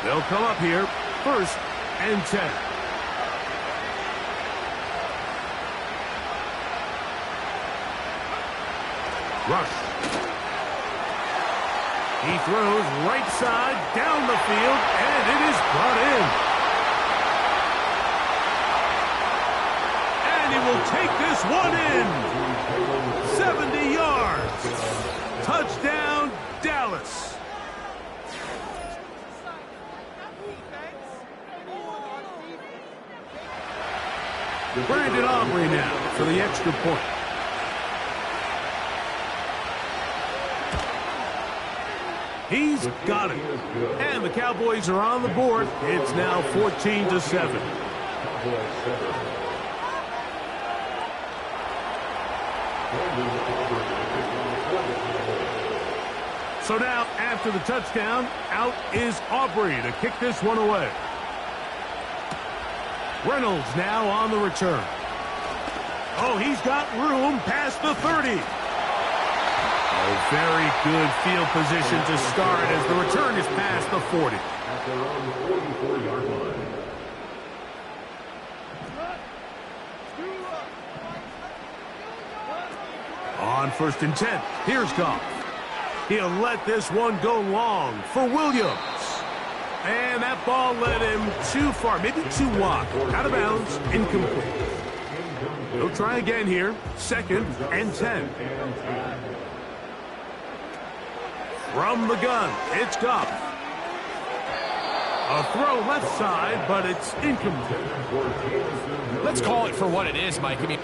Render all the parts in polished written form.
They'll come up here, 1st and 10. Rush. He throws right side down the field, and it is brought in. And he will take this one in. 70 yards. Touchdown, Dallas. Brandon Aubrey now for the extra point. He's got it. And the Cowboys are on the board. It's now 14-7. So now, after the touchdown, out is Aubrey to kick this one away. Reynolds now on the return. Oh, he's got room past the 30. Oh, very good field position to start as the return is past the 40. At their own 44-yard line. On 1st and 10, here's Goff. He'll let this one go long for Williams. And that ball led him too far, maybe too wide. Out of bounds, incomplete. He'll try again here, 2nd and 10. From the gun, it's Goff. A throw left side, but it's incomplete. Let's call it for what it is, Mike. I mean,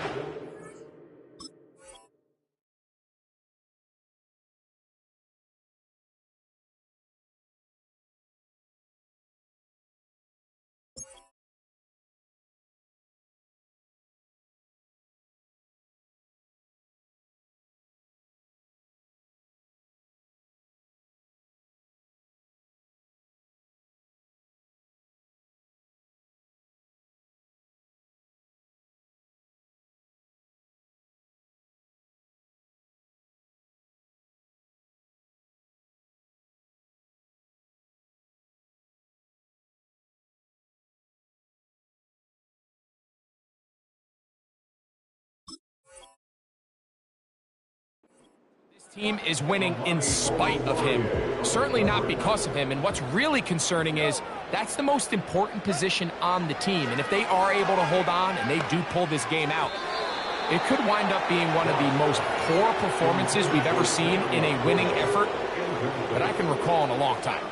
team is winning in spite of him, certainly not because of him. And what's really concerning is that's the most important position on the team. And if they are able to hold on and they do pull this game out, it could wind up being one of the most poor performances we've ever seen in a winning effort that I can recall in a long time.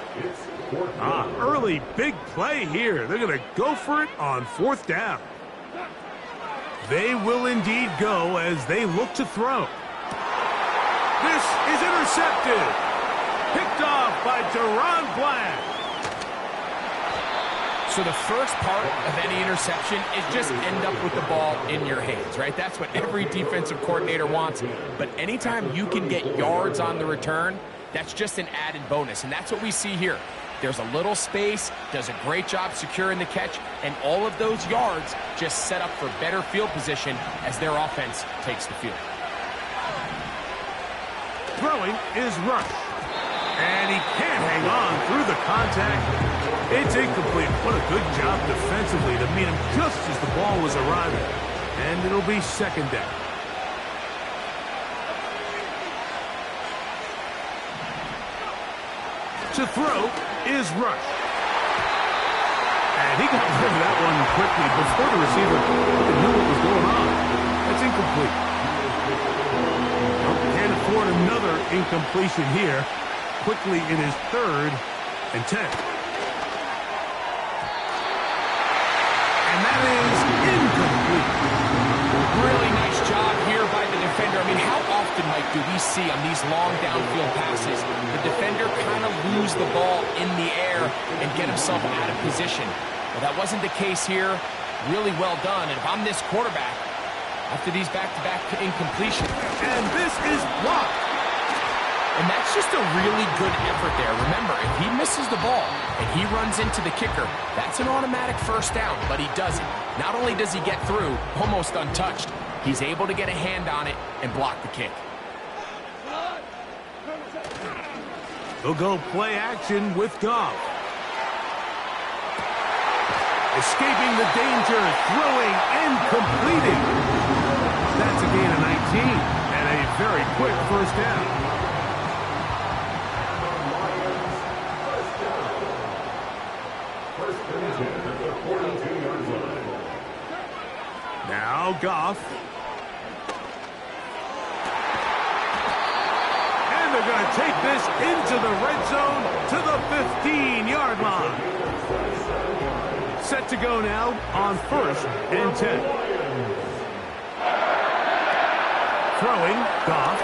Early big play here. They're going to go for it on 4th down. They will indeed go as they look to throw. This is intercepted. Picked off by Deron Bland. So the first part of any interception is just end up with the ball in your hands, right? That's what every defensive coordinator wants. But anytime you can get yards on the return, that's just an added bonus. And that's what we see here. There's a little space, does a great job securing the catch, and all of those yards just set up for better field position as their offense takes the field. Throwing is Rush. And he can't hang on through the contact. It's incomplete. What a good job defensively to meet him just as the ball was arriving. And it'll be 2nd down. To throw is Rush. And he got rid of that one quickly before the receiver knew what was going on. That's incomplete. Can't afford another incompletion here. Quickly in his 3rd and 10. And that is incomplete. Really nice job here by the defender. I mean, how often, Mike, do we see on these long downfield passes the defender kind of lose the ball in the air and get himself out of position? Well, that wasn't the case here. Really well done. And if I'm this quarterback, after these back-to-back incompletions. And this is blocked. And that's just a really good effort there. Remember, if he misses the ball and he runs into the kicker, that's an automatic 1st down, but he doesn't. Not only does he get through, almost untouched, he's able to get a hand on it and block the kick. They'll go play action with Goff. Escaping the danger, throwing and completing. That's a gain of 19 and a very quick first down. First and 10 at the 42-yard line. Now Goff. And they're going to take this into the red zone to the 15-yard line. Set to go now on first and 10. Throwing, Goff.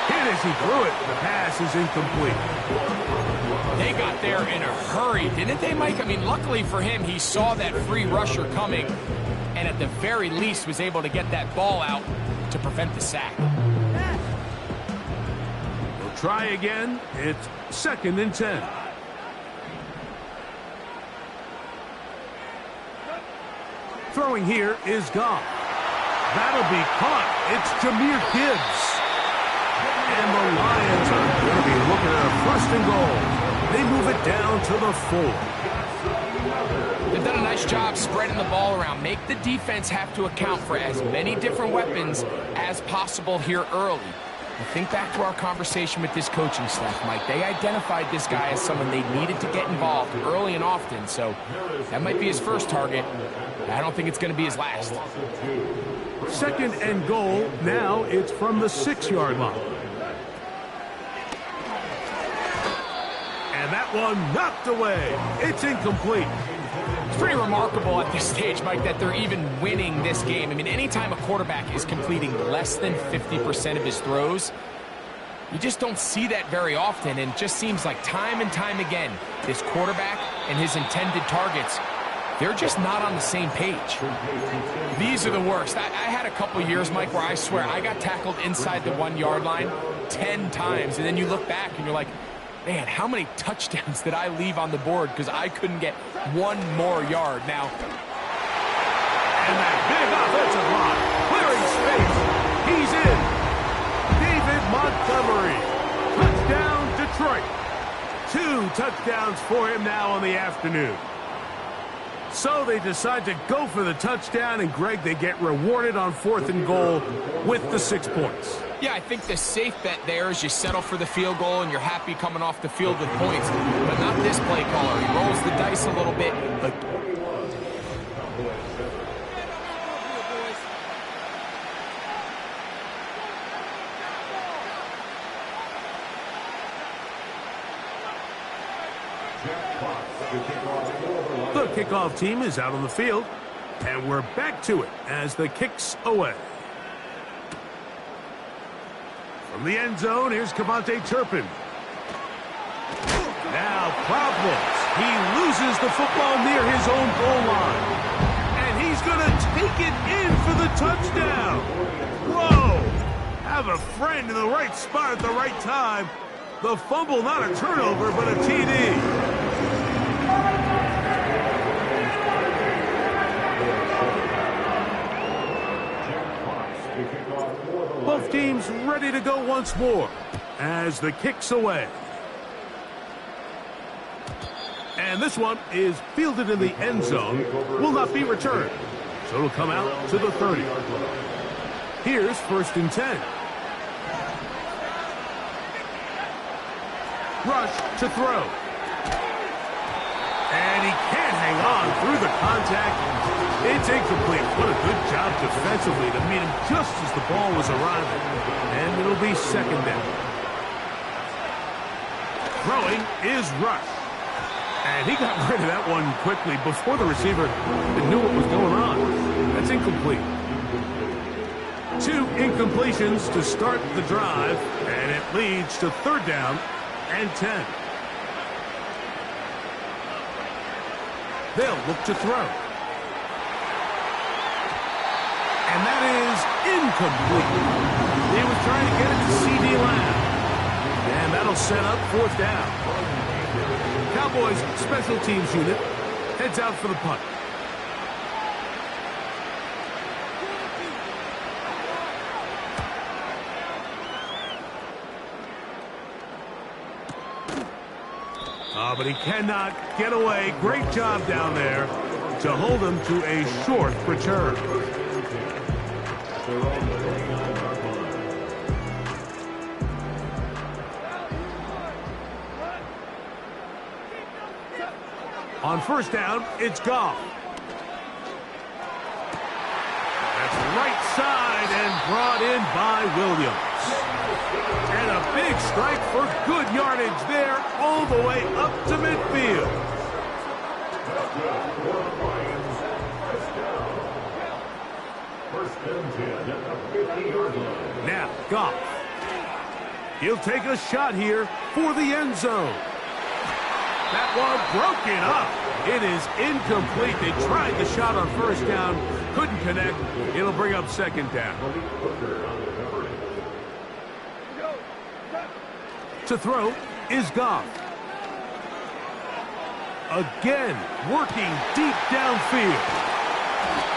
Hit as he threw it. The pass is incomplete. They got there in a hurry, didn't they, Mike? I mean, luckily for him, he saw that free rusher coming and at the very least was able to get that ball out to prevent the sack. We'll try again. It's second and 10. Throwing here is Goff. That'll be caught. It's Jahmyr Gibbs. And the Lions are going to be looking at a first and goal. They move it down to the 4. They've done a nice job spreading the ball around. Make the defense have to account for as many different weapons as possible here early. Now think back to our conversation with this coaching staff, Mike. They identified this guy as someone they needed to get involved early and often, so that might be his first target. I don't think it's going to be his last. Second and goal. Now it's from the 6-yard line. And that one knocked away. It's incomplete. It's pretty remarkable at this stage, Mike, that they're even winning this game. I mean, anytime a quarterback is completing less than 50% of his throws, you just don't see that very often, and it just seems like time and time again, this quarterback and his intended targets, they're just not on the same page. These are the worst. I had a couple years, Mike, where I swear I got tackled inside the 1-yard line 10 times, and then you look back and you're like, man, how many touchdowns did I leave on the board because I couldn't get one more yard? Now, and that big offensive line, clearing space. He's in. David Montgomery. Touchdown, Detroit. 2 touchdowns for him now on the afternoon. So they decide to go for the touchdown, and Greg, they get rewarded on 4th and goal with the 6 points. Yeah, I think the safe bet there is you settle for the field goal and you're happy coming off the field with points. But not this play caller. He rolls the dice a little bit, but the kickoff team is out on the field, and we're back to it as the kick's away. From the end zone, here's Cavante Turpin. Now problems. He loses the football near his own goal line. And he's going to take it in for the touchdown. Whoa! Have a friend in the right spot at the right time. The fumble, not a turnover, but a TD. Both teams ready to go once more as the kick's away. And this one is fielded in the end zone, will not be returned. So it'll come out to the 30. Here's 1st and 10. Rush to throw. And he can't hang on through the contact. It's incomplete. What a good job defensively to meet him just as the ball was arriving. And it'll be 2nd down. Throwing is Rush. And he got rid of that one quickly before the receiver knew what was going on. That's incomplete. 2 incompletions to start the drive, and it leads to 3rd down and 10. They'll look to throw. And that is incomplete. He was trying to get it to C.D. Lamb. And that'll set up 4th down. Cowboys special teams unit heads out for the punt. But he cannot get away. Great job down there to hold him to a short return. On first down, it's Goff. That's right side and brought in by Williams. And a big strike for good yardage there all the way up to midfield. Now, Goff. He'll take a shot here for the end zone. That one broken up. It is incomplete. They tried the shot on first down, couldn't connect. It'll bring up second down. To throw is Goff. Again, working deep downfield.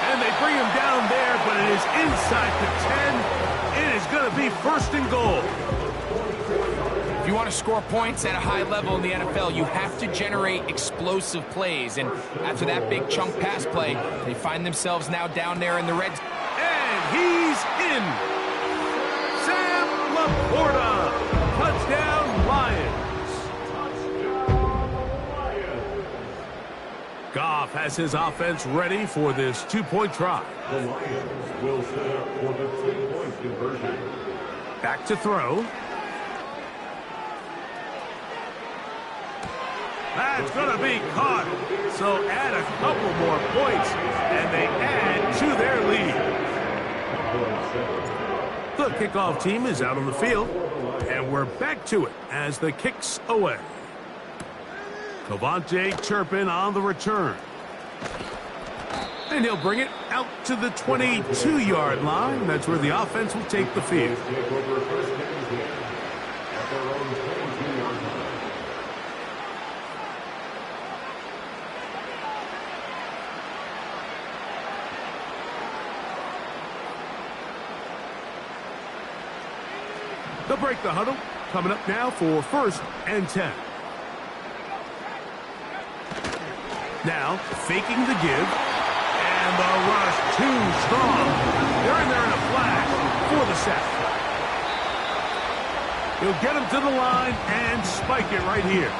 And they bring him down there, but it is inside the 10. It is going to be first and goal. If you want to score points at a high level in the NFL, you have to generate explosive plays. And after that big chunk pass play, they find themselves now down there in the red zone. And he's in. Sam Laporta. Touchdown, Lions. Goff has his offense ready for this two-point try. The Lions will set up for the 3-point conversion. Back to throw. That's going to be caught. So add a couple more points, and they add to their lead. The kickoff team is out on the field, and we're back to it as the kick's away. Cavante Turpin on the return. And he'll bring it out to the 22-yard line. That's where the offense will take the field. They'll break the huddle. Coming up now for first and 10. Now, faking the give. And the rush too strong. They're in there in a flash for the sack. He'll get him to the line and spike it right here.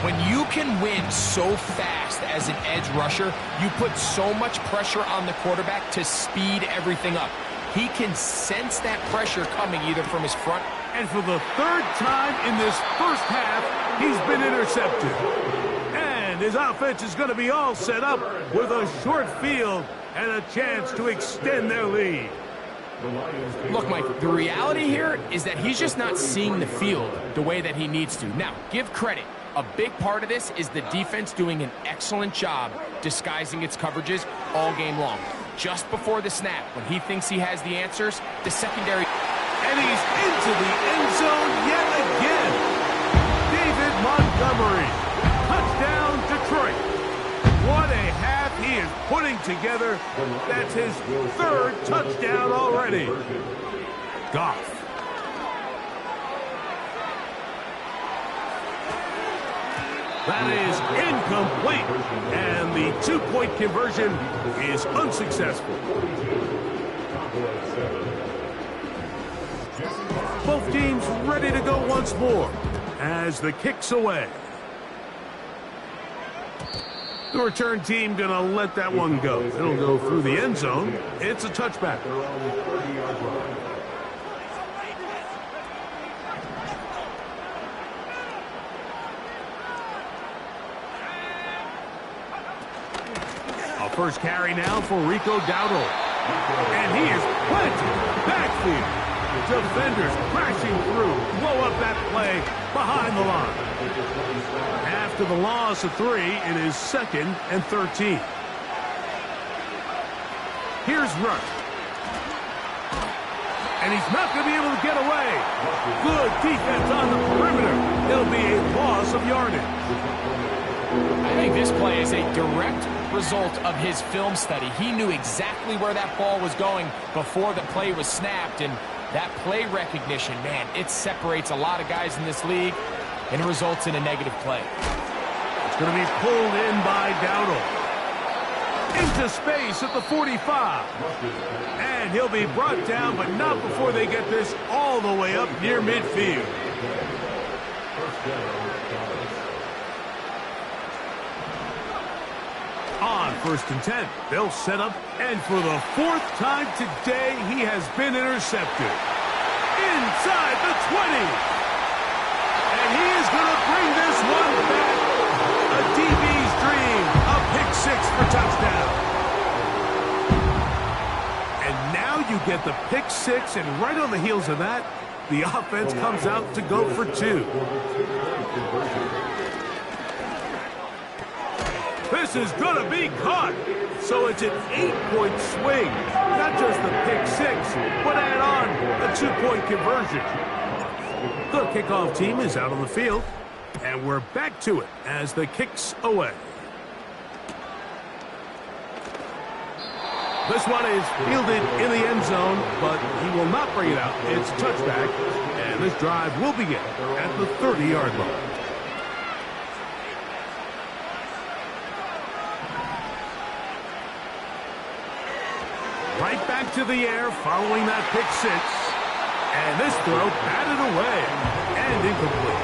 When you can win so fast as an edge rusher, you put so much pressure on the quarterback to speed everything up. He can sense that pressure coming either from his front. And for the third time in this first half, he's been intercepted. And his offense is going to be all set up with a short field and a chance to extend their lead. Look, Mike, the reality here is that he's just not seeing the field the way that he needs to. Now, give credit. A big part of this is the defense doing an excellent job disguising its coverages all game long. Just before the snap, when he thinks he has the answers, the secondary... And he's into the end zone yet again. David Montgomery. Touchdown, Detroit. What a half he is putting together. That's his third touchdown already. Goff. That is incomplete. And the two-point conversion is unsuccessful. Both teams ready to go once more as the kick's away. The return team going to let that one go. It'll go through the end zone. It's a touchback. A first carry now for Rico Dowdle. And he is planted backfield. Defenders crashing through. Blow up that play behind the line. After the loss of 3, it is 2nd and 13. Here's Rush. And he's not going to be able to get away. Good defense on the perimeter. It'll be a loss of yardage. I think this play is a direct result of his film study. He knew exactly where that ball was going before the play was snapped, and that play recognition, man, it separates a lot of guys in this league. and it results in a negative play. It's going to be pulled in by Dowdle. Into space at the 45. And he'll be brought down, but not before they get this all the way up near midfield. On 1st and 10, they'll set up, and for the 4th time today, he has been intercepted. Inside the 20. And he is going to bring this one back. A DB's dream. A pick 6 for touchdown. And now you get the pick 6, and right on the heels of that, the offense comes out to go for 2. This is going to be caught. So it's an 8-point swing. Not just the pick 6, but add on a 2-point conversion. The kickoff team is out on the field, and we're back to it as the kick's away. This one is fielded in the end zone, but he will not bring it out. It's a touchback, and this drive will begin at the 30-yard line. Right back to the air following that pick 6. And this throw batted away and incomplete.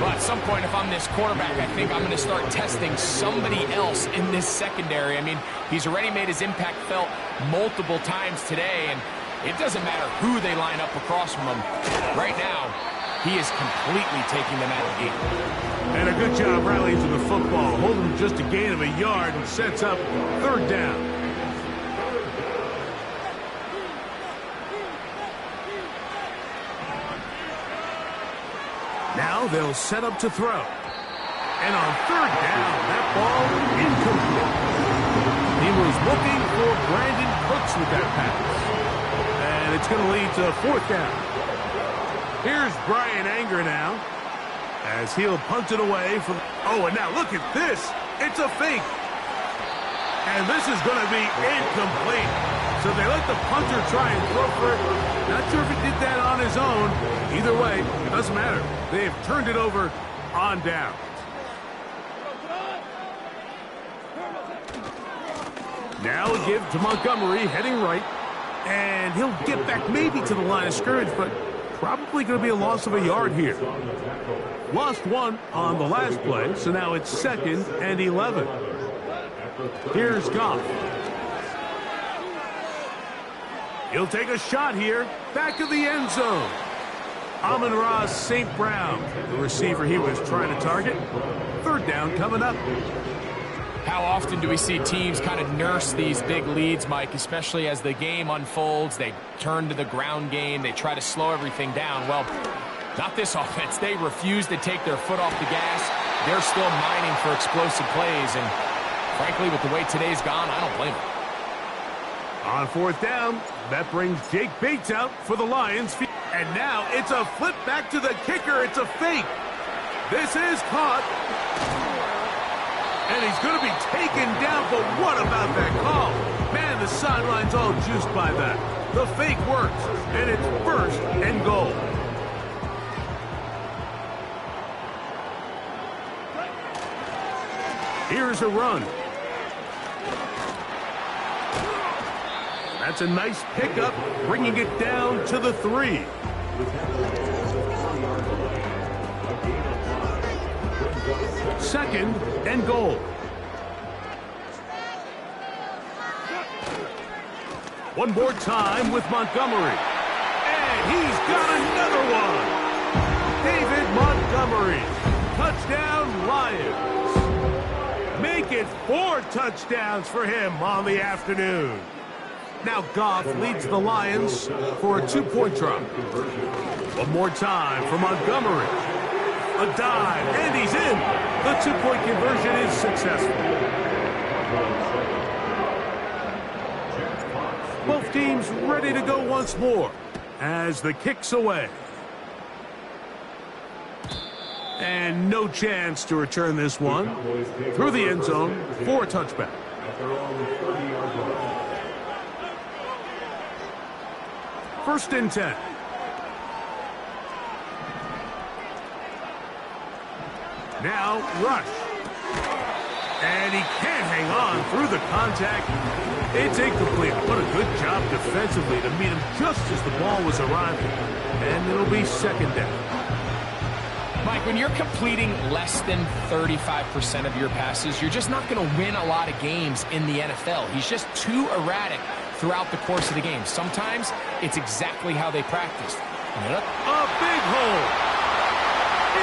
Well, at some point, if I'm this quarterback, I think I'm going to start testing somebody else in this secondary. I mean, he's already made his impact felt multiple times today, and it doesn't matter who they line up across from him. Right now, he is completely taking them out of the game. And a good job rallying to the football, holding just a gain of a yard and sets up 3rd down. Now they'll set up to throw. And on 3rd down, that ball incomplete. He was looking for Brandon Cooks with that pass. And it's going to lead to 4th down. Here's Brian Anger now, as he'll punt it away from... Oh, and now look at this. It's a fake. And this is going to be incomplete. So they let the punter try and throw for it. Not sure if he did that on his own. Either way, it doesn't matter. They have turned it over on down. Now a give to Montgomery, heading right. And he'll get back maybe to the line of scrimmage, but probably going to be a loss of a yard here. Lost 1 on the last play, so now it's 2nd and 11. Here's Goff. He'll take a shot here, back of the end zone. Amon-Ra St. Brown, the receiver he was trying to target. 3rd down coming up. How often do we see teams kind of nurse these big leads, Mike, especially as the game unfolds? They turn to the ground game. They try to slow everything down. Well, not this offense. They refuse to take their foot off the gas. They're still mining for explosive plays, and frankly, with the way today's gone, I don't blame them. On 4th down, that brings Jake Bates out for the Lions. And now it's a flip back to the kicker. It's a fake. This is caught. And he's going to be taken down, but what about that call? Man, the sideline's all juiced by that. The fake works, and it's 1st and goal. Here's a run. That's a nice pickup, bringing it down to the 3. Second and goal. One more time with Montgomery. And he's got another one. David Montgomery. Touchdown, Lions. Make it 4 touchdowns for him on the afternoon. Now Goff leads the Lions for a 2-point drop. One more time for Montgomery. A dive, and he's in. The 2-point conversion is successful. Both teams ready to go once more as the kick's away. And no chance to return this one through the end zone for a touchback. 1st and 10. Now, rush. And he can't hang on through the contact. It's incomplete, but a good job defensively to meet him just as the ball was arriving. And it'll be second down. Mike, when you're completing less than 35% of your passes, you're just not going to win a lot of games in the NFL. He's just too erratic throughout the course of the game. Sometimes it's exactly how they practiced. A big hole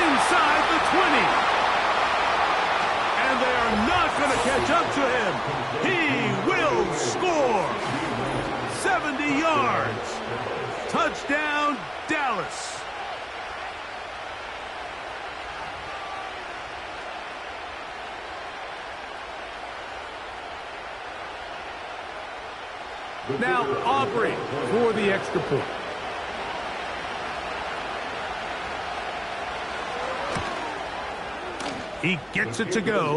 inside the 20. And they are not going to catch up to him. He will score. 70 yards. Touchdown, Dallas. Now Aubrey for the extra point. He gets it to go.